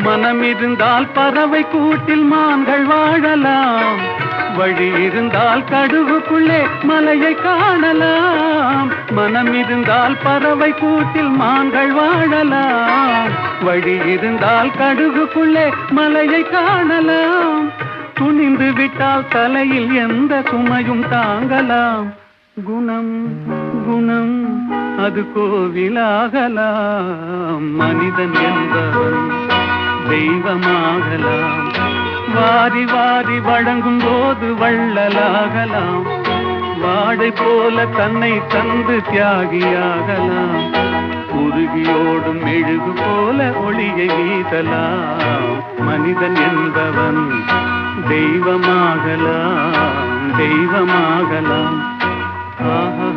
மனம் இருந்தால் பறவை கூட்டில் மான்கள் வாழலாம், வழி இருந்தால் கடுகுக்குள்ளே மலையை காணலாம். மனம் இருந்தால் பறவை கூட்டில் மான்கள் வாழலாம், வழி இருந்தால் கடுகுக்குள்ளே மலையை காணலாம். துணிந்து விட்டால் தலையில் எந்த சுமையும் தாங்கலாம். குணம் குணம் அது கோவிலாகலாம், மனிதன் என்பவன் தெய்வமாகலாம். வாரி வாரி வழங்கும் போது வள்ளலாகலாம், வாடை போல தன்னை தந்து தியாகியாகலாம். உருகியோடும் மெழுகு போல ஒளியை வீசலாம், மனிதன் என்பவன் தெய்வமாகலாம், தெய்வமாகலாம். ஆஹா.